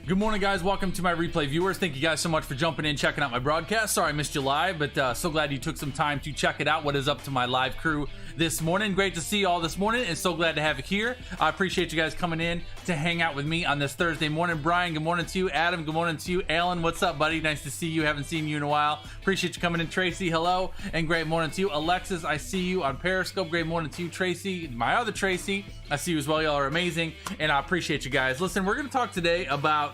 Good morning, guys. Welcome to my replay viewers. Thank you guys so much for jumping in, checking out my broadcast. Sorry I missed you live, but so glad you took some time to check it out. What is up to my live crew this morning? Great to see you all this morning, and so glad to have you here. I appreciate you guys coming in to hang out with me on this Thursday morning. Brian, good morning to you. Adam, good morning to you. Alan, what's up, buddy? Nice to see you. Haven't seen you in a while. Appreciate you coming in. Tracy, hello, and great morning to you. Alexis, I see you on Periscope. Great morning to you. Tracy, my other Tracy, I see you as well. Y'all are amazing, and I appreciate you guys. Listen, we're going to talk today about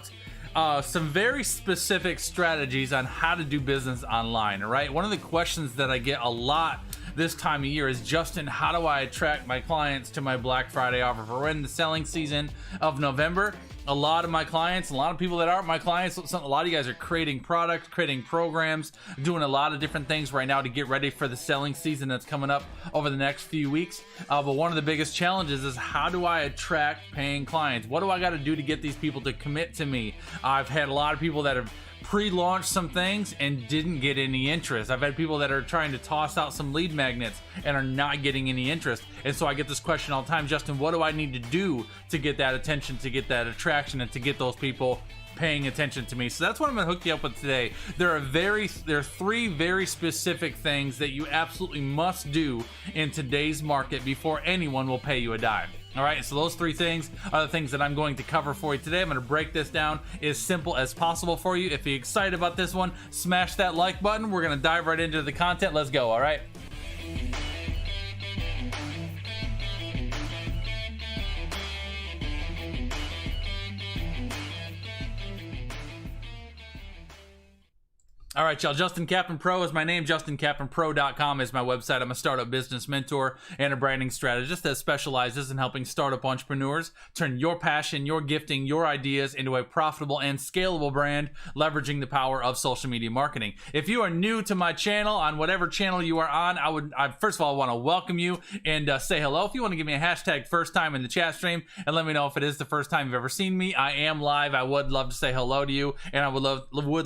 some very specific strategies on how to do business online. All right, one of the questions that I get a lot this time of year is, Justin, how do I attract my clients to my Black Friday offer? For we're in the selling season of November. A lot of my clients, a lot of people that aren't my clients, a lot of you guys are creating products, creating programs, doing a lot of different things right now to get ready for the selling season that's coming up over the next few weeks. But one of the biggest challenges is, how do I attract paying clients? What do I got to do to get these people to commit to me? I've had a lot of people that have pre-launched some things and didn't get any interest. I've had people that are trying to toss out some lead magnets and are not getting any interest. And so I get this question all the time, Justin, what do I need to do to get that attention, to get that attraction, and to get those people paying attention to me? So that's what I'm going to hook you up with today. There are three very specific things that you absolutely must do in today's market before anyone will pay you a dime. All right, so those three things are the things that I'm going to cover for you today. I'm going to break this down as simple as possible for you. If you're excited about this one, smash that like button. We're going to dive right into the content. Let's go, all right? All right, y'all. Justin Kaplan Pro is my name. JustinKaplanPro.com is my website. I'm a startup business mentor and a branding strategist that specializes in helping startup entrepreneurs turn your passion, your gifting, your ideas into a profitable and scalable brand, leveraging the power of social media marketing. If you are new to my channel, on whatever channel you are on, I first of all want to welcome you and say hello. If you want to give me a hashtag first time in the chat stream and let me know if it is the first time you've ever seen me, I am live. I would love to say hello to you, and I would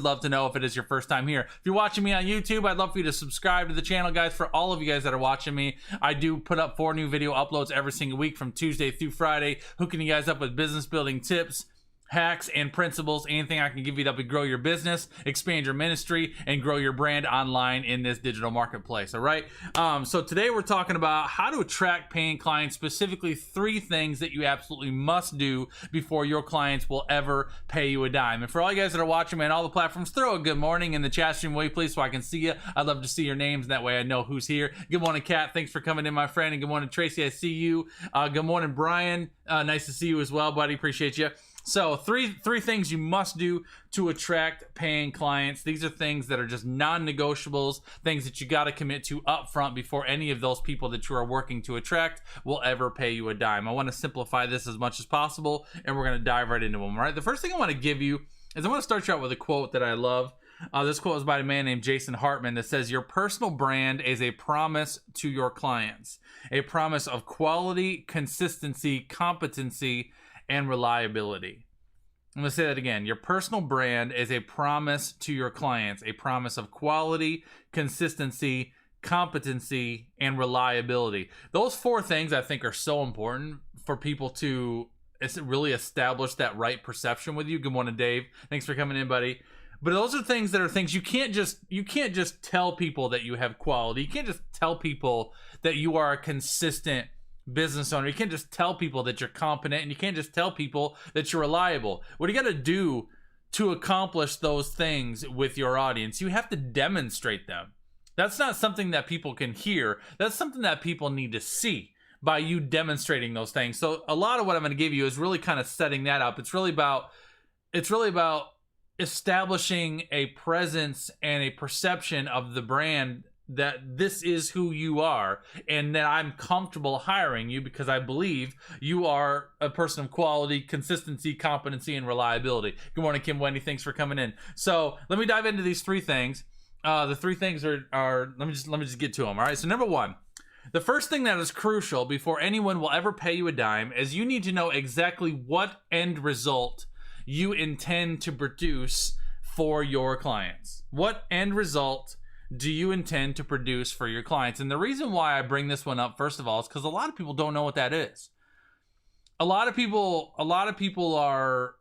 love to know if it is your first time here. If you're watching me on YouTube, I'd love for you to subscribe to the channel, guys. For all of you guys that are watching me, I do put up 4 new video uploads every single week from Tuesday through Friday, hooking you guys up with business building tips, hacks, and principles, anything I can give you to help you grow your business, expand your ministry, and grow your brand online in this digital marketplace. All right, so today we're talking about how to attract paying clients, specifically 3 things that you absolutely must do before your clients will ever pay you a dime. And for all you guys that are watching me on all the platforms, throw a good morning in the chat stream, will you please, so I can see you. I'd love to see your names, and that way I know who's here. Good morning, Kat. Thanks for coming in, my friend. And good morning, Tracy. I see you. Good morning, Brian. Nice to see you as well, buddy. Appreciate you. So three things you must do to attract paying clients. These are things that are just non-negotiables, things that you got to commit to up front before any of those people that you are working to attract will ever pay you a dime. I want to simplify this as much as possible, and we're going to dive right into them. All right, the first thing I want to give you is I want to start you out with a quote that I love. This quote is by a man named Jason Hartman that says, your personal brand is a promise to your clients, a promise of quality, consistency, competency, and reliability. I'm going to say that again. Your personal brand is a promise to your clients, a promise of quality, consistency, competency, and reliability. Those 4 things I think are so important for people to really establish that right perception with you. Good morning, Dave. Thanks for coming in, buddy. But those are things you can't just tell people that you have quality. You can't just tell people that you are a consistent business owner. You can't just tell people that you're competent, and you can't just tell people that you're reliable. What you got to do to accomplish those things with your audience, you have to demonstrate them. That's not something that people can hear. That's something that people need to see by you demonstrating those things. So a lot of what I'm going to give you is really kind of setting that up. It's really about establishing a presence and a perception of the brand, that this is who you are, and that I'm comfortable hiring you because I believe you are a person of quality, consistency, competency, and reliability. Good morning, Kim Wendy. Thanks for coming in. So let me dive into these 3 things. The 3 things are let me just get to them. All right. So number 1, the first thing that is crucial before anyone will ever pay you a dime is you need to know exactly what end result you intend to produce for your clients. What end result do you intend to produce for your clients? And the reason why I bring this one up, first of all, is because a lot of people don't know what that is. A lot of people are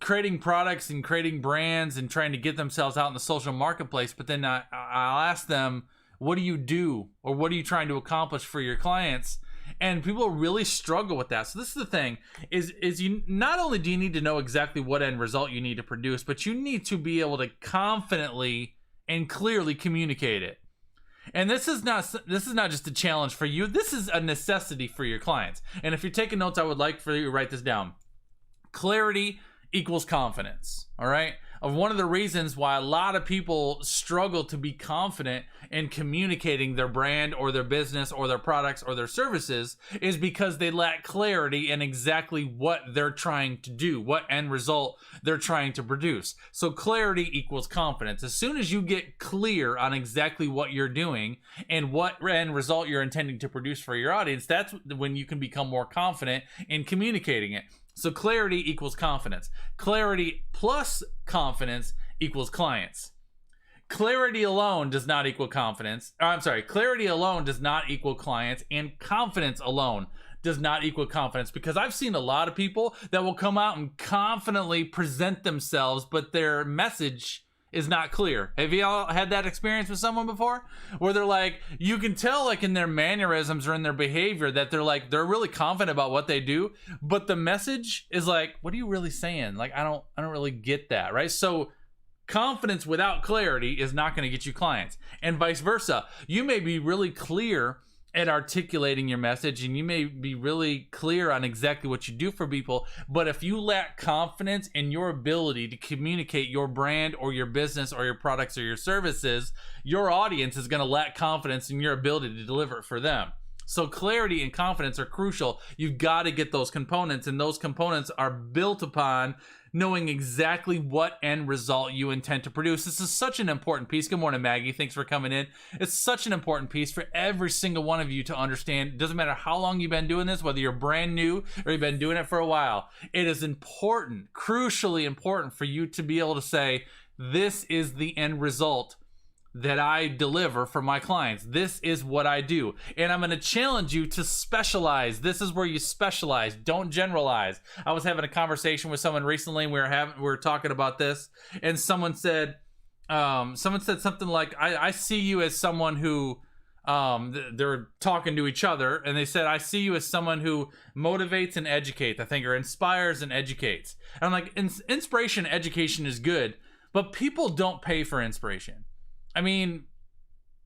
creating products and creating brands and trying to get themselves out in the social marketplace, but then I'll ask them, what do you do, or what are you trying to accomplish for your clients? And people really struggle with that. So this is the thing, is you not only do you need to know exactly what end result you need to produce, but you need to be able to confidently and clearly communicate it. And this is not just a challenge for you. This is a necessity for your clients. And if you're taking notes, I would like for you to write this down. Clarity equals confidence. All right. One of the reasons why a lot of people struggle to be confident in communicating their brand or their business or their products or their services is because they lack clarity in exactly what they're trying to do, what end result they're trying to produce. So clarity equals confidence. As soon as you get clear on exactly what you're doing and what end result you're intending to produce for your audience, that's when you can become more confident in communicating it. So clarity equals confidence. Clarity plus confidence equals clients. Clarity alone does not equal confidence. Clarity alone does not equal clients, and confidence alone does not equal confidence, because I've seen a lot of people that will come out and confidently present themselves, but their message is not clear. Have you all had that experience with someone before? Where they're like, you can tell like in their mannerisms or in their behavior that they're really confident about what they do, but the message is like, what are you really saying? Like, I don't really get that, right? So confidence without clarity is not going to get you clients, and vice versa. You may be really clear at articulating your message, and you may be really clear on exactly what you do for people, but if you lack confidence in your ability to communicate your brand or your business or your products or your services, your audience is going to lack confidence in your ability to deliver it for them. So clarity and confidence are crucial. You've got to get those components, and those components are built upon knowing exactly what end result you intend to produce. This is such an important piece. Good morning, Maggie. Thanks for coming in. It's such an important piece for every single one of you to understand. It doesn't matter how long you've been doing this, whether you're brand new or you've been doing it for a while. It is important, crucially important, for you to be able to say, this is the end result that I deliver for my clients. This is what I do. And I'm going to challenge you to specialize. This is where you specialize. Don't generalize. I was having a conversation with someone recently, and we were talking about this, and someone said something like, I see you as someone who, they're talking to each other, and they said, I see you as someone who motivates and educates, I think, or inspires and educates. And I'm like, inspiration, education is good, but people don't pay for inspiration. I mean,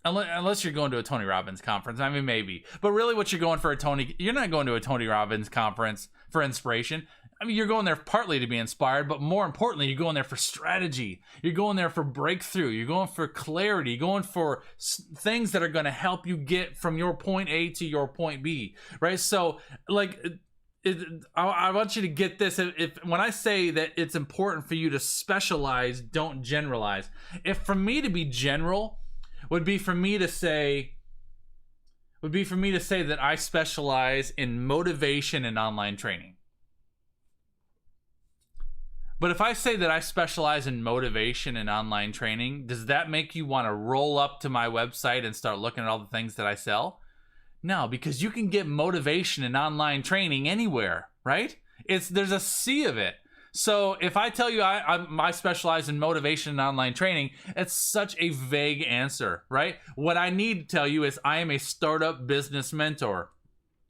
unless you're going to a Tony Robbins conference. I mean, maybe. But really what you're going for you're not going to a Tony Robbins conference for inspiration. I mean, you're going there partly to be inspired, but more importantly, you're going there for strategy. You're going there for breakthrough. You're going for clarity. You're going for things that are going to help you get from your point A to your point B, right? So, like, I want you to get this. When I say that it's important for you to specialize, don't generalize. If for me to be general would be for me to say that I specialize in motivation and online training. But if I say that I specialize in motivation and online training, does that make you want to roll up to my website and start looking at all the things that I sell? No, because you can get motivation and online training anywhere, right? There's a sea of it. So if I tell you I specialize in motivation and online training, it's such a vague answer, right? What I need to tell you is I am a startup business mentor.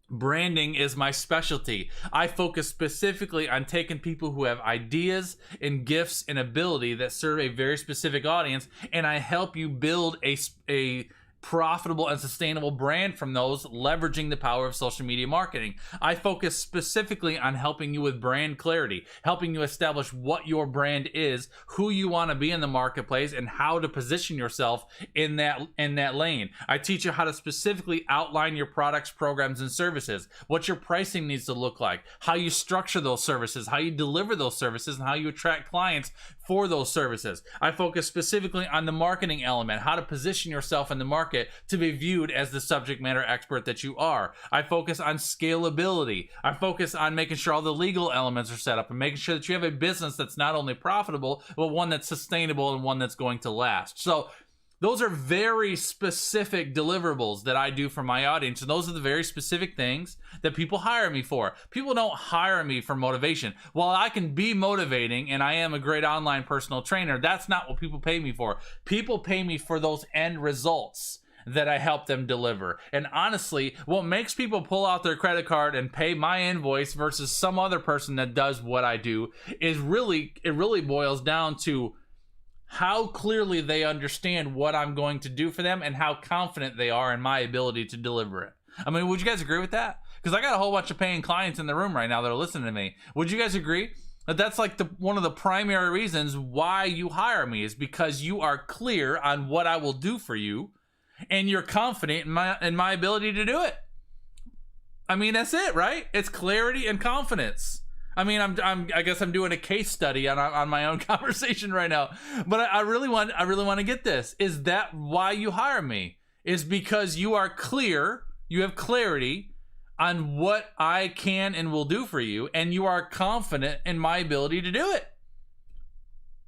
Branding is my specialty. I focus specifically on taking people who have ideas and gifts and ability that serve a very specific audience, and I help you build a profitable and sustainable brand from those, leveraging the power of social media marketing. I focus specifically on helping you with brand clarity, helping you establish what your brand is, who you want to be in the marketplace, and how to position yourself in that lane. I teach you how to specifically outline your products, programs, and services, what your pricing needs to look like, how you structure those services, how you deliver those services, and how you attract clients for those services. I focus specifically on the marketing element, how to position yourself in the market to be viewed as the subject matter expert that you are. I focus on scalability. I focus on making sure all the legal elements are set up and making sure that you have a business that's not only profitable, but one that's sustainable and one that's going to last. So Those are very specific deliverables that I do for my audience. And those are the very specific things that people hire me for. People don't hire me for motivation. While I can be motivating and I am a great online personal trainer, that's not what people pay me for. People pay me for those end results that I help them deliver. And honestly, what makes people pull out their credit card and pay my invoice versus some other person that does what I do is it really boils down to how clearly they understand what I'm going to do for them and how confident they are in my ability to deliver it. I mean, would you guys agree with that? Because I got a whole bunch of paying clients in the room right now that are listening to me. Would you guys agree that that's like one of the primary reasons why you hire me is because you are clear on what I will do for you and you're confident in my ability to do it? I mean, that's it, right? It's clarity and confidence. I mean, I guess I'm doing a case study on my own conversation right now, but I really want to get this. Is that why you hire me? Is because you are clear, you have clarity on what I can and will do for you, and you are confident in my ability to do it.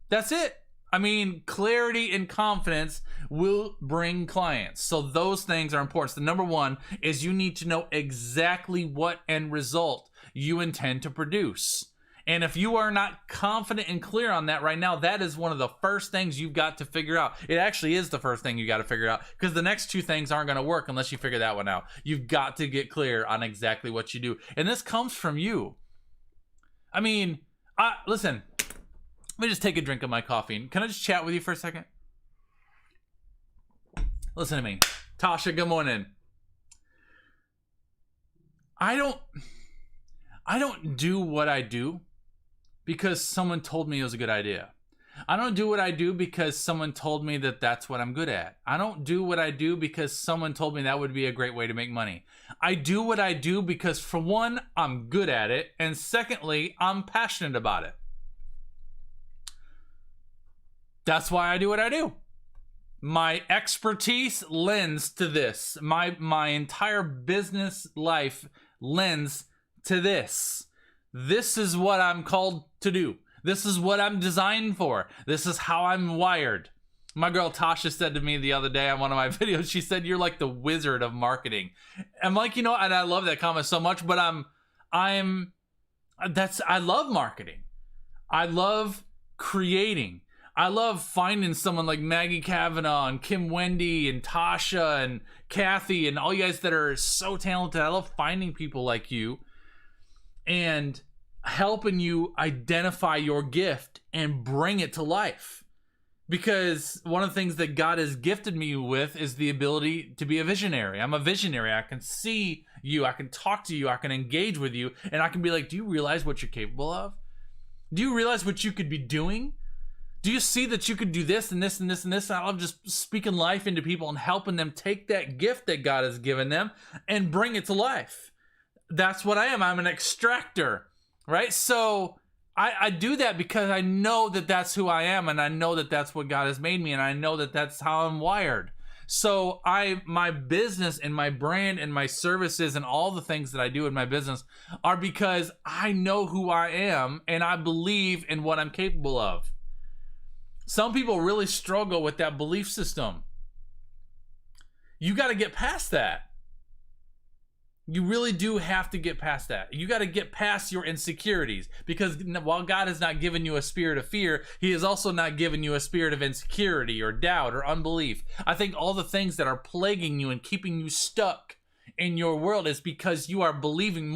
That's it. I mean, clarity and confidence will bring clients. So those things are important. So the number one is you need to know exactly what end result you intend to produce. And if you are not confident and clear on that right now, that is one of the first things you've got to figure out. It actually is the first thing you got to figure out, because the next two things aren't going to work unless you figure that one out. You've got to get clear on exactly what you do. And this comes from you. I mean, listen, let me just take a drink of my coffee. Can I just chat with you for a second? Listen to me. Tasha, good morning. I don't do what I do because someone told me it was a good idea. I don't do what I do because someone told me that that's what I'm good at. I don't do what I do because someone told me that would be a great way to make money. I do what I do because, for one, I'm good at it, and secondly, I'm passionate about it. That's why I do what I do. My expertise lends to this. My entire business life lends to this. This is what I'm called to do. This is what I'm designed for. This is how I'm wired. My girl Tasha said to me the other day on one of my videos, she said, "You're like the wizard of marketing." I'm like, and I love that comment so much, but I love marketing. I love creating. I love finding someone like Maggie Kavanaugh and Kim Wendy and Tasha and Kathy and all you guys that are so talented. I love finding people like you and helping you identify your gift and bring it to life. Because one of the things that God has gifted me with is the ability to be a visionary. I'm a visionary. I can see you. I can talk to you. I can engage with you. And I can be like, do you realize what you're capable of? Do you realize what you could be doing? Do you see that you could do this and this and this and this? And I love just speaking life into people and helping them take that gift that God has given them and bring it to life. That's what I am. I'm an extractor, right? So I do that because I know that that's who I am, and I know that that's what God has made me, and I know that that's how I'm wired. So my business and my brand and my services and all the things that I do in my business are because I know who I am and I believe in what I'm capable of. Some people really struggle with that belief system. You got to get past that. You really do have to get past that. You got to get past your insecurities, because while God has not given you a spirit of fear, He has also not given you a spirit of insecurity or doubt or unbelief. I think all the things that are plaguing you and keeping you stuck in your world is because you are believing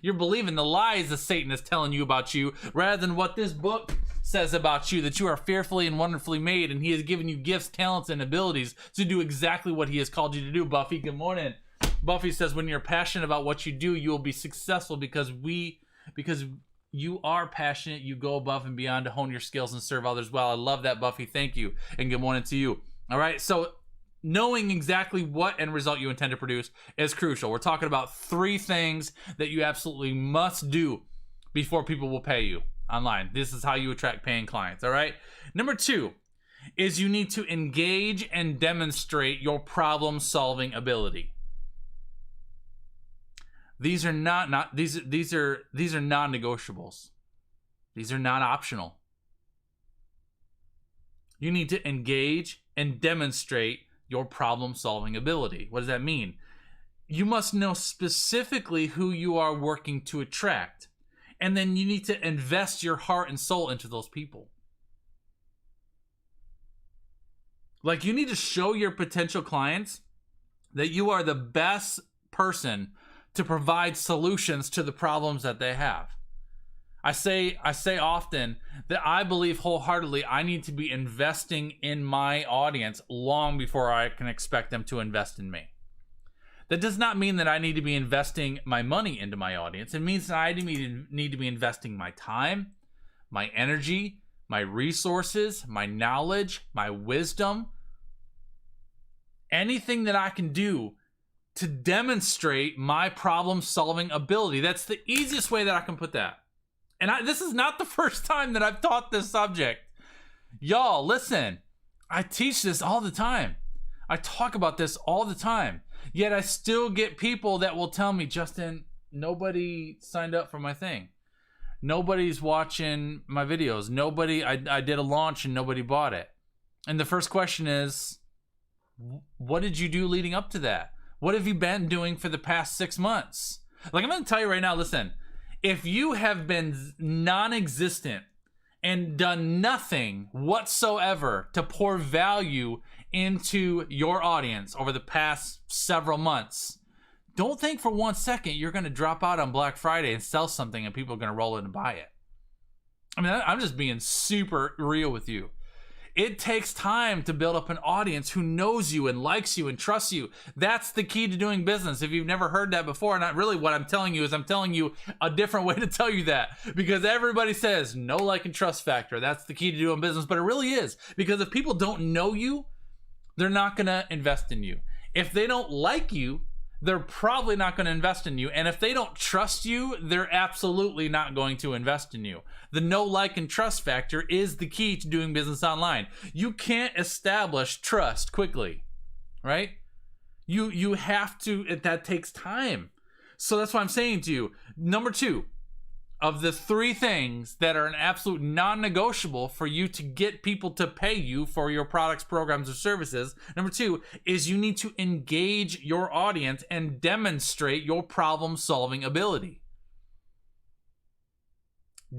you're believing the lies that Satan is telling you about you, rather than what this book says about you, that you are fearfully and wonderfully made, and He has given you gifts, talents, and abilities to do exactly what He has called you to do. Buffy, good morning. Buffy says, when you're passionate about what you do, you will be successful because you are passionate. You go above and beyond to hone your skills and serve others well. I love that, Buffy. Thank you. And good morning to you. All right. So knowing exactly what end result you intend to produce is crucial. We're talking about 3 things that you absolutely must do before people will pay you online. This is how you attract paying clients. All right. Number 2 is you need to engage and demonstrate your problem-solving ability. These are these are non-negotiables. These are not optional. You need to engage and demonstrate your problem-solving ability. What does that mean? You must know specifically who you are working to attract. And then you need to invest your heart and soul into those people. Like, you need to show your potential clients that you are the best person to provide solutions to the problems that they have. I say often that I believe wholeheartedly I need to be investing in my audience long before I can expect them to invest in me. That does not mean that I need to be investing my money into my audience. It means that I need to be investing my time, my energy, my resources, my knowledge, my wisdom, anything that I can do to demonstrate my problem-solving ability. That's the easiest way that I can put that. And this is not the first time that I've taught this subject. Y'all, listen, I teach this all the time. I talk about this all the time. Yet I still get people that will tell me, Justin, nobody signed up for my thing. Nobody's watching my videos. I did a launch and nobody bought it. And the first question is, what did you do leading up to that? What have you been doing for the past 6 months? Like, I'm going to tell you right now, listen, if you have been non-existent and done nothing whatsoever to pour value into your audience over the past several months, don't think for 1 second you're going to drop out on Black Friday and sell something and people are going to roll in and buy it. I mean, I'm just being super real with you. It takes time to build up an audience who knows you and likes you and trusts you. That's the key to doing business. If you've never heard that before, not really what I'm telling you is I'm telling you a different way to tell you that, because everybody says no like and trust factor. That's the key to doing business, but it really is, because if people don't know you, they're not going to invest in you. If they don't like you, they're probably not going to invest in you. And if they don't trust you, they're absolutely not going to invest in you. The know, like, and trust factor is the key to doing business online. You can't establish trust quickly, right? You have to, that takes time. So that's why I'm saying to you, number 2, of the 3 things that are an absolute non-negotiable for you to get people to pay you for your products, programs, or services, number 2 is you need to engage your audience and demonstrate your problem-solving ability.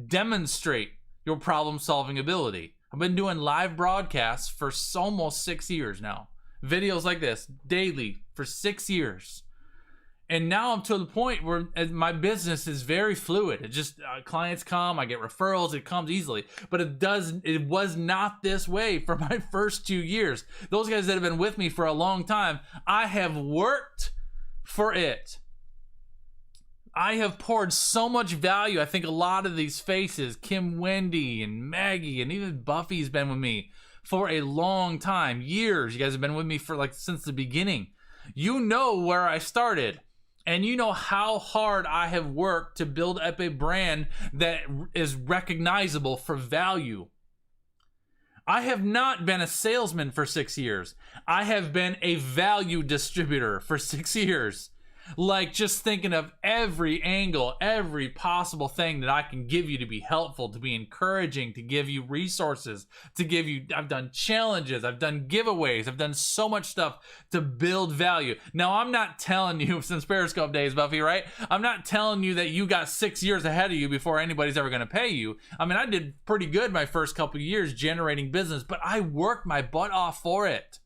Demonstrate your problem-solving ability. I've been doing live broadcasts for almost 6 years now. Videos like this daily for 6 years. And now I'm to the point where my business is very fluid. It just, clients come, I get referrals, it comes easily. But it was not this way for my first 2 years. Those guys that have been with me for a long time, I have worked for it. I have poured so much value. I think a lot of these faces, Kim Wendy and Maggie, and even Buffy's been with me for a long time, years. You guys have been with me for since the beginning. You know where I started. And you know how hard I have worked to build up a brand that is recognizable for value. I have not been a salesman for 6 years. I have been a value distributor for 6 years. Just thinking of every angle, every possible thing that I can give you to be helpful, to be encouraging, to give you resources, I've done challenges, I've done giveaways, I've done so much stuff to build value. Now, I'm not telling you, since Periscope days, Buffy, right? I'm not telling you that you got 6 years ahead of you before anybody's ever going to pay you. I mean, I did pretty good my first couple of years generating business, but I worked my butt off for it.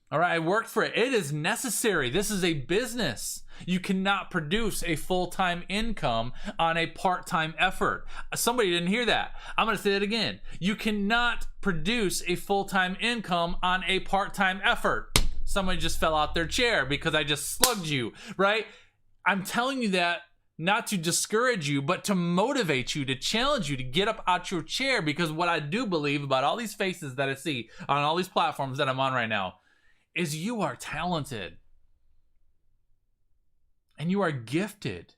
All right, I worked for it. It is necessary. This is a business. You cannot produce a full-time income on a part-time effort. Somebody didn't hear that. I'm going to say it again. You cannot produce a full-time income on a part-time effort. Somebody just fell out their chair because I just slugged you, right? I'm telling you that not to discourage you, but to motivate you, to challenge you, to get up out your chair, because what I do believe about all these faces that I see on all these platforms that I'm on right now is you are talented, and you are gifted,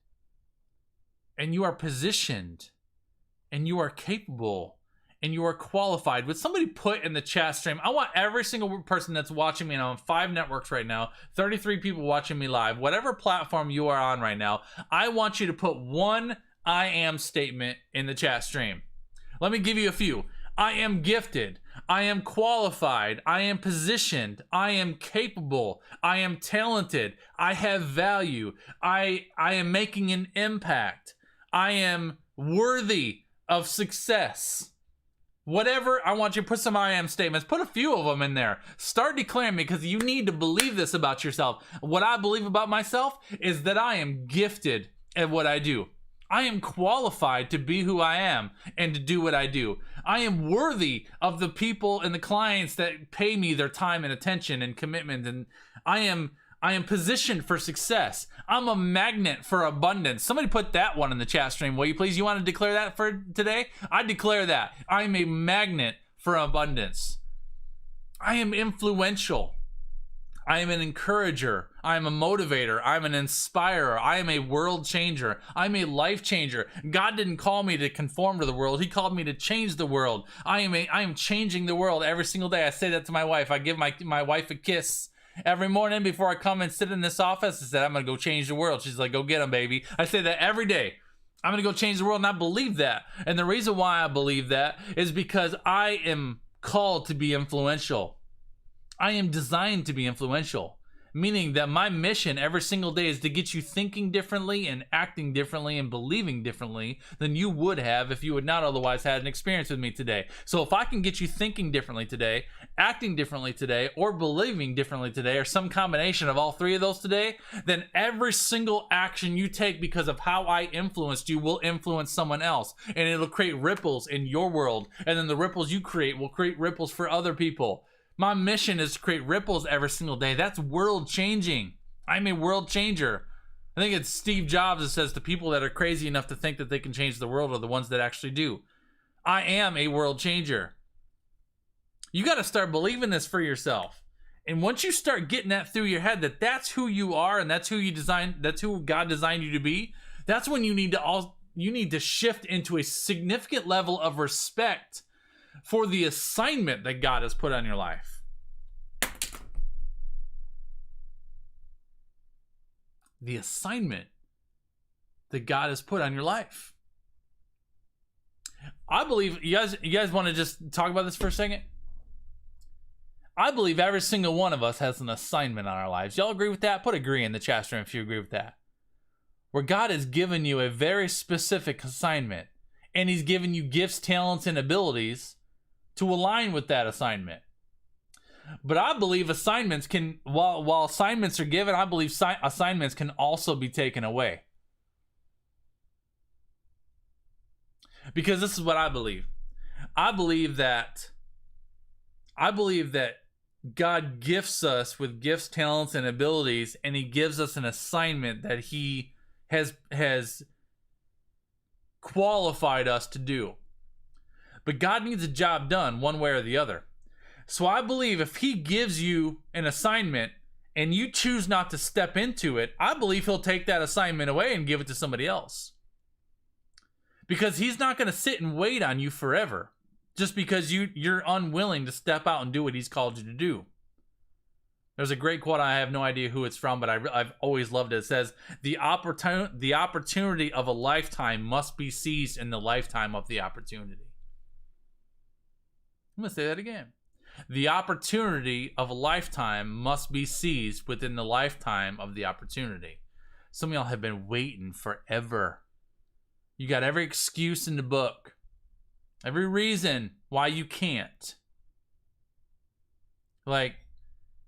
and you are positioned, and you are capable, and you are qualified. Would somebody put in the chat stream, I want every single person that's watching me, and I'm on 5 networks right now, 33 people watching me live, whatever platform you are on right now, I want you to put one I am statement in the chat stream. Let me give you a few. I am gifted. I am qualified. I am positioned. I am capable. I am talented. I have value. I am making an impact. I am worthy of success. Whatever, I want you to put some I am statements. Put a few of them in there. Start declaring, because you need to believe this about yourself. What I believe about myself is that I am gifted at what I do. I am qualified to be who I am and to do what I do. I am worthy of the people and the clients that pay me their time and attention and commitment. And I am positioned for success. I'm a magnet for abundance. Somebody put that one in the chat stream, will you please? You want to declare that for today? I declare that. I am a magnet for abundance. I am influential. I am an encourager. I am a motivator. I'm an inspirer. I am a world changer. I'm a life changer. God didn't call me to conform to the world. He called me to change the world. I am changing the world every single day. I say that to my wife. I give my wife a kiss every morning before I come and sit in this office. I said, I'm going to go change the world. She's like, go get him, baby. I say that every day. I'm going to go change the world, and I believe that. And the reason why I believe that is because I am called to be influential. I am designed to be influential, meaning that my mission every single day is to get you thinking differently and acting differently and believing differently than you would have if you had not otherwise had an experience with me today. So if I can get you thinking differently today, acting differently today, or believing differently today, or some combination of all three of those today, then every single action you take because of how I influenced you will influence someone else, and it'll create ripples in your world, and then the ripples you create will create ripples for other people. My mission is to create ripples every single day. That's world changing. I'm a world changer. I think it's Steve Jobs that says the people that are crazy enough to think that they can change the world are the ones that actually do. I am a world changer. You got to start believing this for yourself. And once you start getting that through your head, that that's who you are and that's who you designed, that's who God designed you to be, that's when you need to shift into a significant level of respect for the assignment that God has put on your life. The assignment that God has put on your life. I believe, you guys want to just talk about this for a second? I believe every single one of us has an assignment on our lives. Y'all agree with that? Put agree in the chat stream if you agree with that. Where God has given you a very specific assignment, and he's given you gifts, talents, and abilities to align with that assignment. But I believe assignments can, while assignments are given, I believe assignments can also be taken away. Because this is what I believe. I believe that God gifts us with gifts, talents, and abilities, and he gives us an assignment that he has qualified us to do. But God needs a job done one way or the other. So I believe if he gives you an assignment and you choose not to step into it, I believe he'll take that assignment away and give it to somebody else. Because he's not going to sit and wait on you forever just because you're unwilling to step out and do what he's called you to do. There's a great quote, I have no idea who it's from, but I've always loved it. It says, the opportunity of a lifetime must be seized in the lifetime of the opportunity. I'm going to say that again. The opportunity of a lifetime must be seized within the lifetime of the opportunity. Some of y'all have been waiting forever. You got every excuse in the book. Every reason why you can't. Like,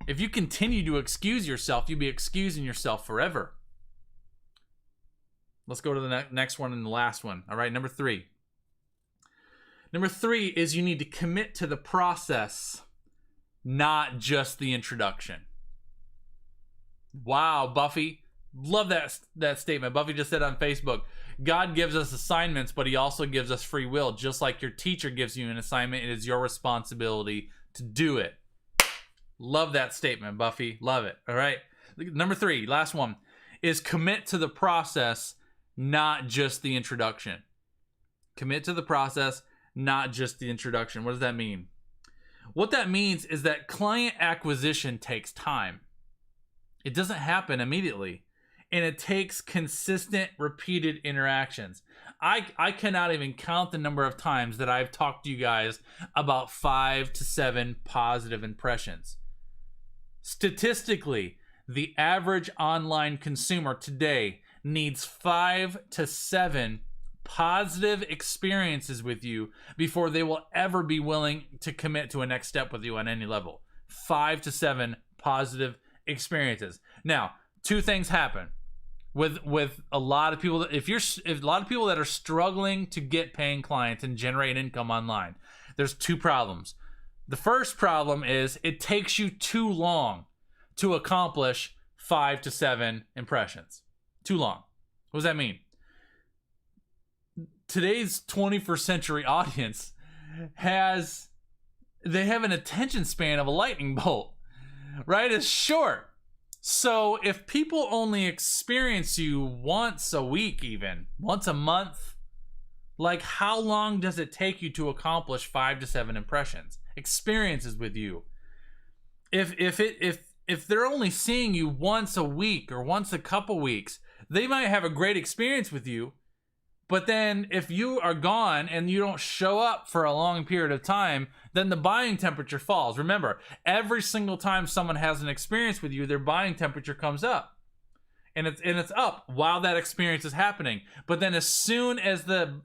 if you continue to excuse yourself, you'll be excusing yourself forever. Let's go to the next one and the last one. All right, number 3. Number 3 is you need to commit to the process, not just the introduction. Wow, Buffy. Love that statement. Buffy just said on Facebook, God gives us assignments, but he also gives us free will. Just like your teacher gives you an assignment, it is your responsibility to do it. Love that statement, Buffy. Love it. All right. Number 3, last one, is commit to the process, not just the introduction. Commit to the process, not just the introduction. What does that mean? What that means is that client acquisition takes time. It doesn't happen immediately. and it takes consistent, repeated interactions. I cannot even count the number of times that I've talked to you guys about 5 to 7 positive impressions. Statistically, the average online consumer today needs 5 to 7 positive experiences with you before they will ever be willing to commit to a next step with you on any level. 5 to 7 positive experiences. Now, two things happen with a lot of people. If a lot of people that are struggling to get paying clients and generate income online, there's two problems. The first problem is it takes you too long to accomplish 5 to 7 impressions. Too long. What does that mean? Today's 21st century audience have an attention span of a lightning bolt, right? It's short. So if people only experience you once a week, even once a month, like how long does it take you to accomplish 5 to 7 impressions, experiences with you? If they're only seeing you once a week or once a couple weeks, they might have a great experience with you. But then if you are gone and you don't show up for a long period of time, then the buying temperature falls. Remember, every single time someone has an experience with you, their buying temperature comes up. And it's up while that experience is happening. But then as soon as the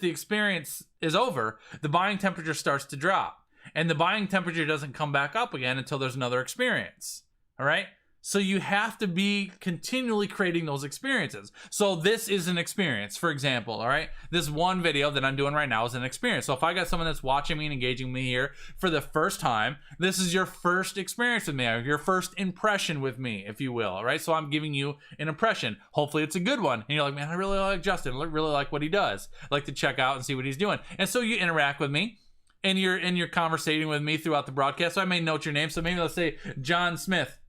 experience is over, the buying temperature starts to drop. And the buying temperature doesn't come back up again until there's another experience. All right? So you have to be continually creating those experiences. So this is an experience, for example, all right? This one video that I'm doing right now is an experience. So if I got someone that's watching me and engaging me here for the first time, this is your first experience with me, or your first impression with me, if you will, all right? So I'm giving you an impression. Hopefully it's a good one. And you're like, man, I really like Justin. I really like what he does. I like to check out and see what he's doing. And so you interact with me. And you're conversating with me throughout the broadcast. So I may note your name. So maybe let's say John Smith.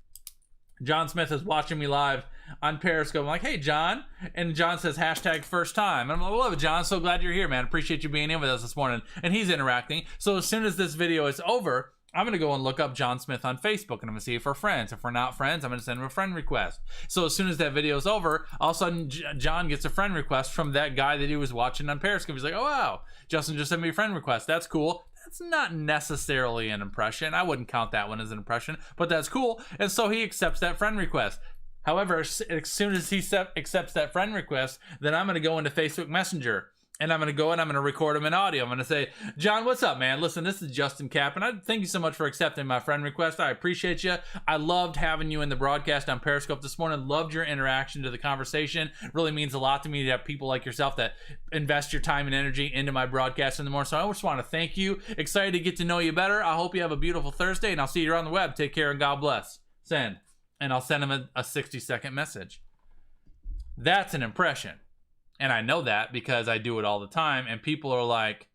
John Smith is watching me live on Periscope. I'm like, hey, John. And John says, #first time. And I'm like, I love it, John. So glad you're here, man. Appreciate you being in with us this morning. And he's interacting. So as soon as this video is over, I'm going to go and look up John Smith on Facebook, and I'm going to see if we're friends. If we're not friends, I'm going to send him a friend request. So as soon as that video is over, all of a sudden, John gets a friend request from that guy that he was watching on Periscope. He's like, oh, wow, Justin just sent me a friend request. That's cool. That's not necessarily an impression. I wouldn't count that one as an impression, but that's cool. And so he accepts that friend request. However, as soon as he accepts that friend request, then I'm going to go into Facebook Messenger. And I'm going to go and I'm going to record him in audio. I'm going to say, John, what's up, man? Listen, this is Justin Cap, and I thank you so much for accepting my friend request. I appreciate you. I loved having you in the broadcast on Periscope this morning. Loved your interaction to the conversation. It really means a lot to me to have people like yourself that invest your time and energy into my broadcast in the morning. So I just want to thank you. Excited to get to know you better. I hope you have a beautiful Thursday, and I'll see you on the web. Take care and God bless. Send. And I'll send him a 60-second message. That's an impression. And I know that because I do it all the time. And people are like,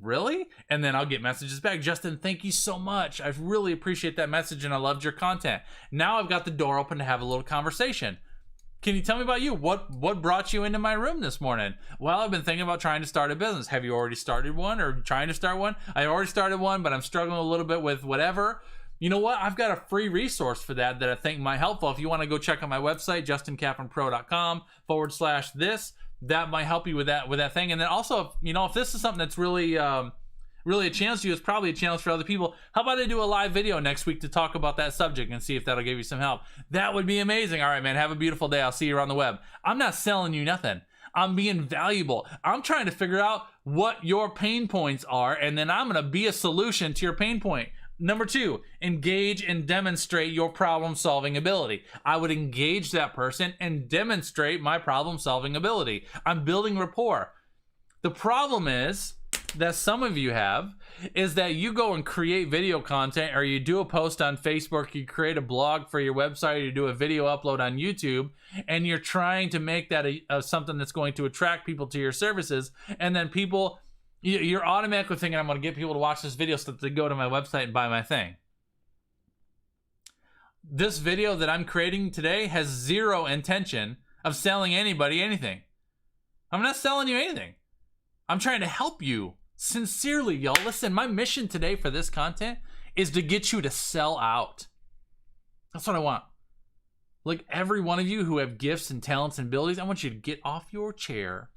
really? And then I'll get messages back. Justin, thank you so much. I really appreciate that message and I loved your content. Now I've got the door open to have a little conversation. Can you tell me about you? What brought you into my room this morning? Well, I've been thinking about trying to start a business. Have you already started one or trying to start one? I already started one, but I'm struggling a little bit with whatever. You know what? I've got a free resource for that I think might help. If you want to go check out my website, justincapandpro.com/this. That might help you with that thing. And then also, if this is something that's really a challenge to you, it's probably a challenge for other people. How about I do a live video next week to talk about that subject and see if that'll give you some help? That would be amazing. All right, man, have a beautiful day. I'll see you on the web. I'm not selling you nothing. I'm being valuable. I'm trying to figure out what your pain points are, and then I'm going to be a solution to your pain point. Number 2, engage and demonstrate your problem-solving ability. I would engage that person and demonstrate my problem-solving ability. I'm building rapport. The problem is that some of you have is that you go and create video content, or you do a post on Facebook, you create a blog for your website, or you do a video upload on YouTube, and you're trying to make that something that's going to attract people to your services, and then you're automatically thinking, I'm going to get people to watch this video so that they go to my website and buy my thing. This video that I'm creating today has zero intention of selling anybody anything. I'm not selling you anything. I'm trying to help you sincerely, y'all. Listen, my mission today for this content is to get you to sell out. That's what I want. Like every one of you who have gifts and talents and abilities, I want you to get off your chair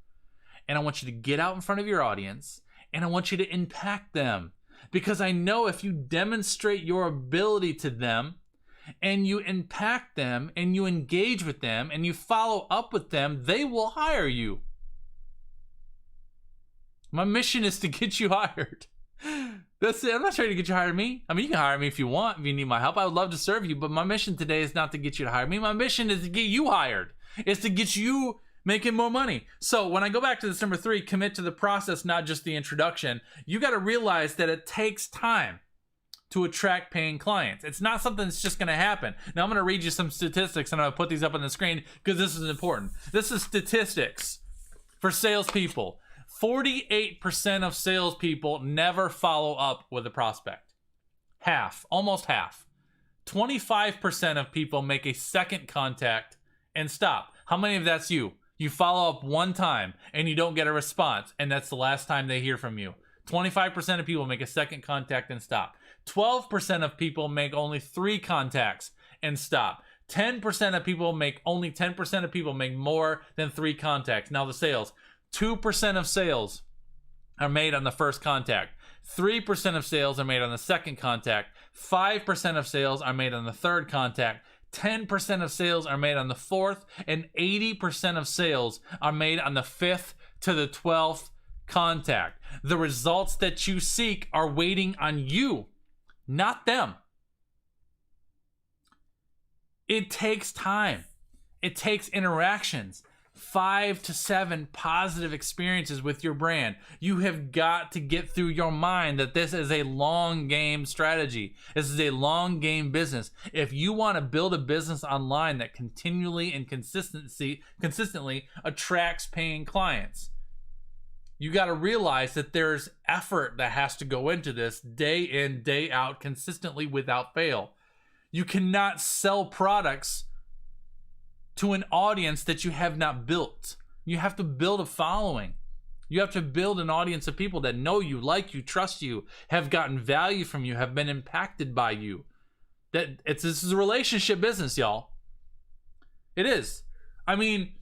and I want you to get out in front of your audience and I want you to impact them. Because I know if you demonstrate your ability to them and you impact them and you engage with them and you follow up with them, they will hire you. My mission is to get you hired. That's it. I'm not trying to get you to hire me. I mean, you can hire me if you want, if you need my help. I would love to serve you, but my mission today is not to get you to hire me. My mission is to get you hired. It's to get you making more money. So when I go back to this number 3, commit to the process, not just the introduction, you got to realize that it takes time to attract paying clients. It's not something that's just going to happen. Now I'm going to read you some statistics and I'm going to put these up on the screen because this is important. This is statistics for salespeople. 48% of salespeople never follow up with a prospect. Half, almost half. 25% of people make a second contact and stop. How many of that's you? You follow up one time and you don't get a response, and that's the last time they hear from you. 25% of people make a second contact and stop. 12% of people make only 3 contacts and stop. 10% of people make only 10% of people make more than 3 contacts. Now the sales. 2% of sales are made on the first contact. 3% of sales are made on the second contact. 5% of sales are made on the third contact. 10% of sales are made on the fourth. And 80% of sales are made on the 5th to the 12th contact. The results that you seek are waiting on you, not them. It takes time. It takes interactions. 5 to 7 positive experiences with your brand. You have got to get through your mind that this is a long game strategy. This is a long game business. If you want to build a business online that continually and consistently attracts paying clients, you got to realize that there's effort that has to go into this day in, day out, consistently without fail. You cannot sell products to an audience that you have not built. You have to build a following. You have to build an audience of people that know you, like you, trust you, have gotten value from you, have been impacted by you. This is a relationship business, y'all. It is. I mean,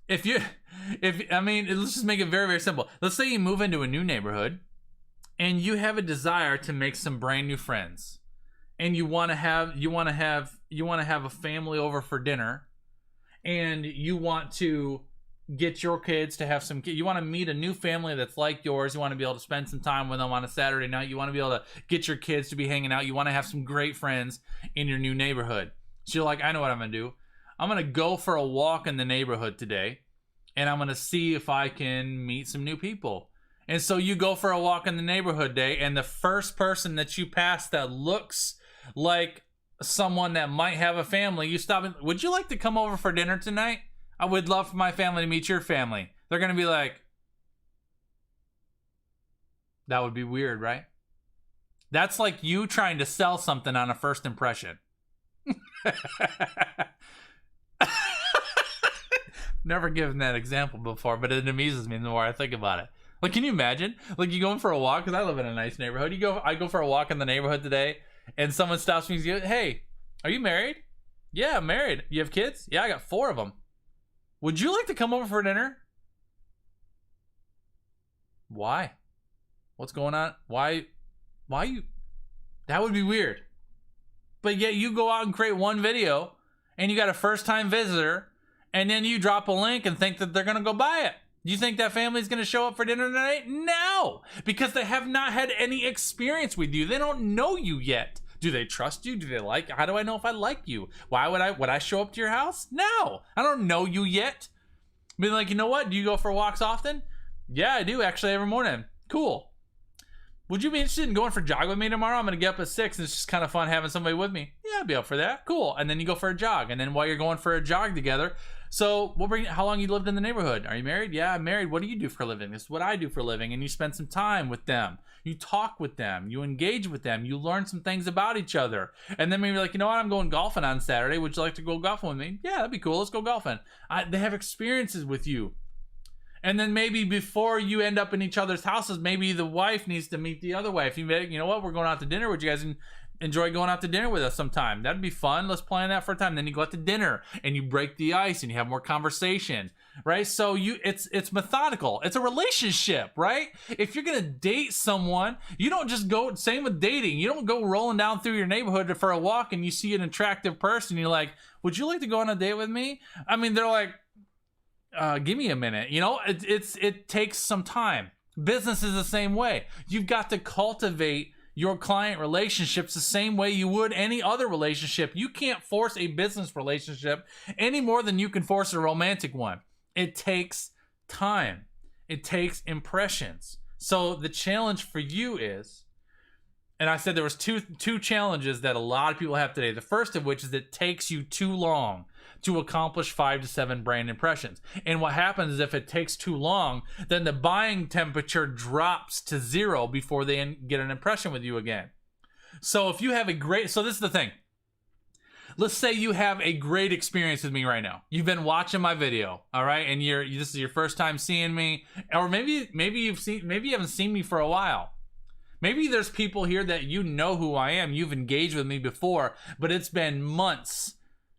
let's just make it very, very simple. Let's say you move into a new neighborhood and you have a desire to make some brand new friends. And you want to have a family over for dinner, and you want to get your kids to have some kids. You want to meet a new family that's like yours. You want to be able to spend some time with them on a Saturday night. You want to be able to get your kids to be hanging out. You want to have some great friends in your new neighborhood. So you're like, I know what I'm going to do. I'm going to go for a walk in the neighborhood today, and I'm going to see if I can meet some new people. And so you go for a walk in the neighborhood day, and the first person that you pass that looks like someone that might have a family, you stop and, would you like to come over for dinner tonight? I would love for my family to meet your family. They're going to be like, that would be weird, right? That's like you trying to sell something on a first impression. Never given that example before, but it amuses me the more I think about it. Like, can you imagine? Like, you going for a walk, because I live in a nice neighborhood. I go for a walk in the neighborhood today, and someone stops me and goes, hey, are you married? Yeah, I'm married. You have kids? Yeah, I got 4 of them. Would you like to come over for dinner? Why? What's going on? Why you? That would be weird. But yet you go out and create one video, and you got a first-time visitor, and then you drop a link and think that they're going to go buy it. You think that family's going to show up for dinner tonight? No, because they have not had any experience with you. They don't know you yet. Do they trust you? Do they like you? How do I know if I like you? Why would I show up to your house? No, I don't know you yet. Be like, you know what? Do you go for walks often? Yeah, I do, actually, every morning. Cool. Would you be interested in going for a jog with me tomorrow? I'm going to get up at 6, and it's just kind of fun having somebody with me. Yeah, I'd be up for that. Cool. And then you go for a jog. And then while you're going for a jog together, so how long you lived in the neighborhood? Are you married? Yeah, I'm married. What do you do for a living? This is what I do for a living. And you spend some time with them. You talk with them. You engage with them. You learn some things about each other. And then maybe like, you know what? I'm going golfing on Saturday. Would you like to go golfing with me? Yeah, that'd be cool. Let's go golfing. They have experiences with you. And then maybe before you end up in each other's houses, maybe the wife needs to meet the other wife. You know what? We're going out to dinner. Would you guys enjoy going out to dinner with us sometime? That'd be fun. Let's plan that for a time. Then you go out to dinner and you break the ice and you have more conversation, right? So it's methodical. It's a relationship, right? If you're gonna date someone, you don't just go, same with dating, you don't go rolling down through your neighborhood for a walk and you see an attractive person, you're like, would you like to go on a date with me? I mean, they're like, give me a minute. You know, it takes some time. Business is the same way. You've got to cultivate your client relationships the same way you would any other relationship. You can't force a business relationship any more than you can force a romantic one. It takes time. It takes impressions. So the challenge for you is, and I said there was two challenges that a lot of people have today. The first of which is it takes you too long to accomplish 5 to 7 brand impressions. And what happens is if it takes too long, then the buying temperature drops to 0 before they get an impression with you again. So if you have so this is the thing. Let's say you have a great experience with me right now. You've been watching my video, all right? And this is your first time seeing me, or maybe you haven't seen me for a while. Maybe there's people here that you know who I am. You've engaged with me before, but it's been months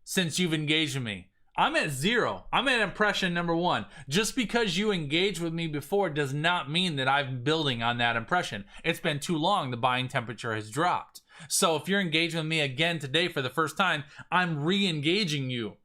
since you've engaged with me. I'm at 0. I'm at impression number 1. Just because you engaged with me before does not mean that I'm building on that impression. It's been too long. The buying temperature has dropped. So if you're engaging with me again today for the first time, I'm re-engaging you.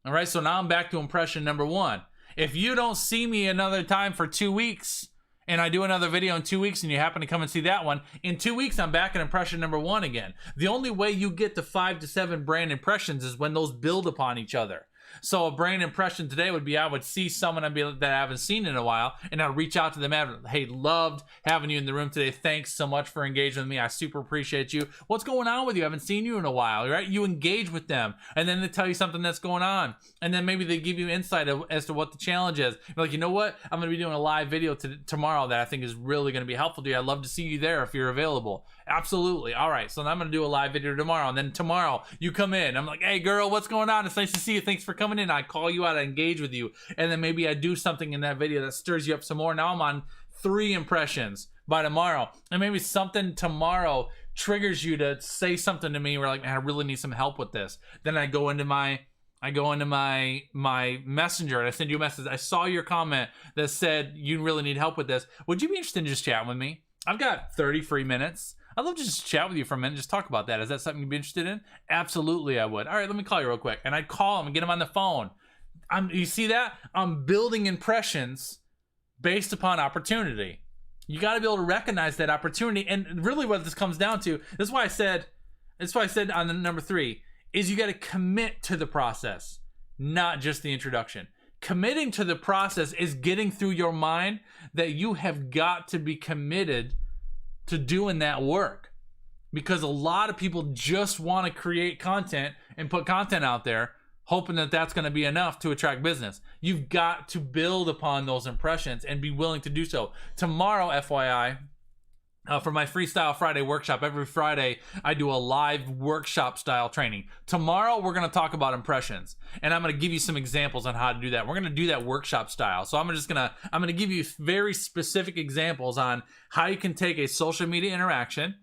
All right, so now I'm back to impression number 1. If you don't see me another time for 2 weeks, and I do another video in 2 weeks and you happen to come and see that one, in 2 weeks, I'm back at impression number 1 again. The only way you get to 5 to 7 brand impressions is when those build upon each other. So a brand impression today would be, I would see someone that I haven't seen in a while, and I'd reach out to them after, hey, loved having you in the room today. Thanks so much for engaging with me. I super appreciate you. What's going on with you? I haven't seen you in a while, right? You engage with them, and then they tell you something that's going on, and then maybe they give you insight as to what the challenge is. You're like, you know what? I'm going to be doing a live video tomorrow that I think is really going to be helpful to you. I'd love to see you there if you're available. Absolutely. All right, so I'm going to do a live video tomorrow, and then tomorrow you come in. I'm like, hey, girl, what's going on? It's nice to see you. Thanks for coming in. I call you out, I engage with you, and then maybe I do something in that video that stirs you up some more. Now I'm on 3 impressions by tomorrow, and maybe something tomorrow triggers you to say something to me where like, man, I really need some help with this. Then I go into my messenger and I send you a message. I saw your comment that said you really need help with this. Would you be interested in just chatting with me? I've got 30 free minutes. I'd love to just chat with you for a minute, just talk about that. Is that something you'd be interested in? Absolutely, I would. All right, let me call you real quick. And I'd call him and get him on the phone. You see that? I'm building impressions based upon opportunity. You got to be able to recognize that opportunity. And really what this comes down to, this is why I said on the number 3, is you got to commit to the process, not just the introduction. Committing to the process is getting through your mind that you have got to be committed to doing that work, because a lot of people just want to create content and put content out there hoping that that's going to be enough to attract business. You've got to build upon those impressions and be willing to do so. Tomorrow, FYI, for my Freestyle Friday workshop, every Friday I do a live workshop style training. Tomorrow we're going to talk about impressions, and I'm going to give you some examples on how to do that. We're going to do that workshop style. So I'm going to give you very specific examples on how you can take a social media interaction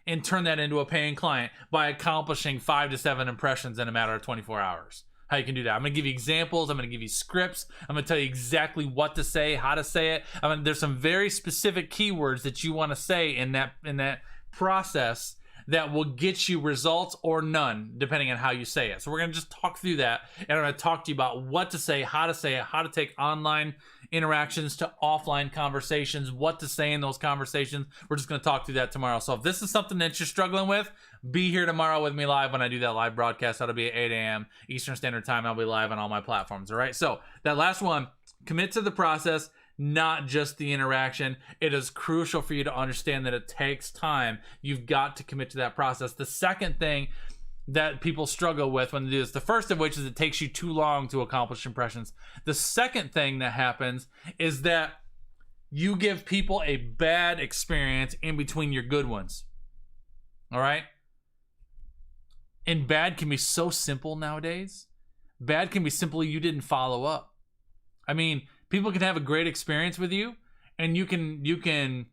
and turn that into a paying client by accomplishing 5 to 7 impressions in a matter of 24 hours. How you can do that. I'm going to give you examples. I'm going to give you scripts. I'm going to tell you exactly what to say, how to say it. There's some very specific keywords that you want to say in that process that will get you results or none, depending on how you say it. So we're going to just talk through that, and I'm going to talk to you about what to say it, how to take online interactions to offline conversations, what to say in those conversations. We're just going to talk through that tomorrow. So if this is something that you're struggling with, be here tomorrow with me live when I do that live broadcast. That'll be at 8 a.m. Eastern Standard Time. I'll be live on all my platforms. All right. So that last one, commit to the process, not just the interaction. It is crucial for you to understand that it takes time. You've got to commit to that process. The second thing that people struggle with when they do this, the first of which is it takes you too long to accomplish impressions. The second thing that happens is that you give people a bad experience in between your good ones. All right? And bad can be so simple nowadays. Bad can be simply you didn't follow up. I mean, people can have a great experience with you, and you can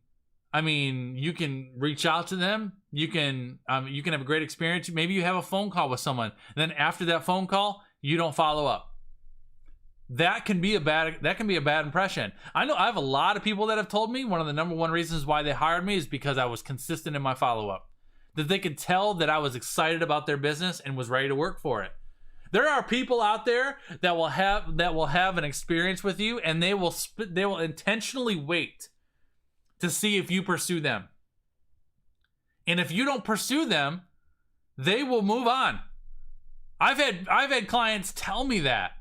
I mean, you can reach out to them. You can have a great experience. Maybe you have a phone call with someone. And then after that phone call, you don't follow up. That can be a bad impression. I know I have a lot of people that have told me one of the number one reasons why they hired me is because I was consistent in my follow-up. That they could tell that I was excited about their business and was ready to work for it. There are people out there that will have an experience with you, and they will intentionally wait to see if you pursue them. And if you don't pursue them, they will move on. I've had clients tell me that.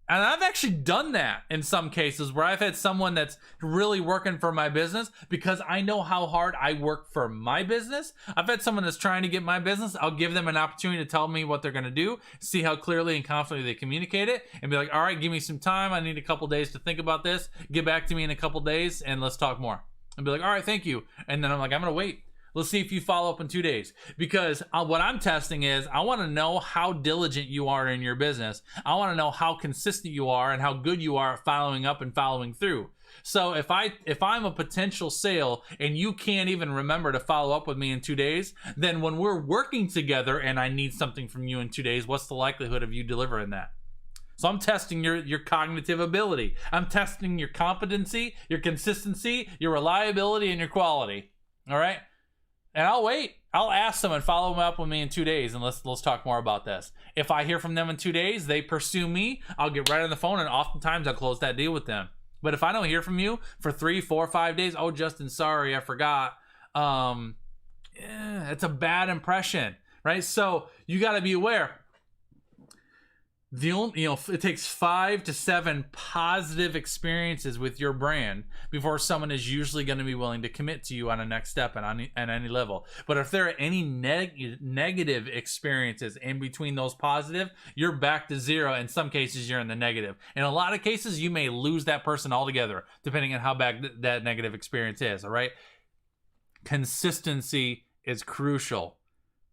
And I've actually done that in some cases where I've had someone that's really working for my business because I know how hard I work for my business. I've had someone that's trying to get my business. I'll give them an opportunity to tell me what they're going to do, see how clearly and confidently they communicate it, and be like, all right, give me some time. I need a couple days to think about this. Get back to me in a couple days and let's talk more. And be like, all right, thank you. And then I'm like, I'm going to wait. Let's see if you follow up in 2 days. Because what I'm testing is I want to know how diligent you are in your business. I want to know how consistent you are and how good you are at following up and following through. So if I'm a potential sale and you can't even remember to follow up with me in 2 days, then when we're working together and I need something from you in 2 days, what's the likelihood of you delivering that? So I'm testing your cognitive ability. I'm testing your competency, your consistency, your reliability, and your quality. All right? And I'll wait. I'll ask them and follow them up with me in 2 days, and let's talk more about this. If I hear from them in 2 days, they pursue me, I'll get right on the phone, and oftentimes I'll close that deal with them. But if I don't hear from you for 3, 4, 5 days, oh, Justin, sorry, I forgot. It's a bad impression, right? So you got to be aware. It takes 5 to 7 positive experiences with your brand before someone is usually going to be willing to commit to you on a next step and on any level. But if there are any negative experiences in between those positive, you're back to zero. In some cases, you're in the negative. In a lot of cases, you may lose that person altogether, depending on how bad that negative experience is. All right. Consistency is crucial.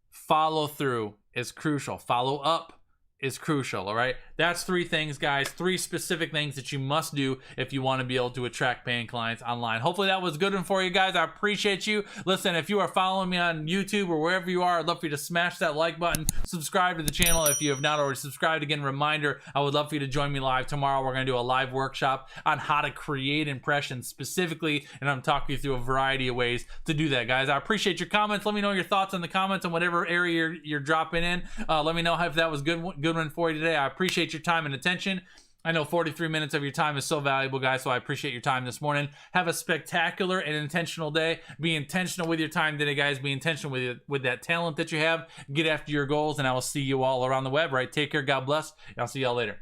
Follow through is crucial. Follow up is crucial. All right, that's 3 things, guys. 3 specific things that you must do if you want to be able to attract paying clients online. Hopefully that was good one for you guys. I appreciate you. Listen, if you are following me on YouTube or wherever you are, I'd love for you to smash that like button, subscribe to the channel if you have not already subscribed. Again, reminder, I would love for you to join me live tomorrow. We're going to do a live workshop on how to create impressions specifically, and I'm talking you through a variety of ways to do that, guys. I appreciate your comments. Let me know your thoughts in the comments on whatever area you're dropping in. Let me know if that was good one for you today. I appreciate your time and attention. I know 43 minutes of your time is so valuable, guys, so I appreciate your time this morning. Have a spectacular and intentional day. Be intentional with your time today, guys. Be intentional with that talent that you have. Get after your goals, and I will see you all around the web, right? Take care. God bless. I'll see y'all later.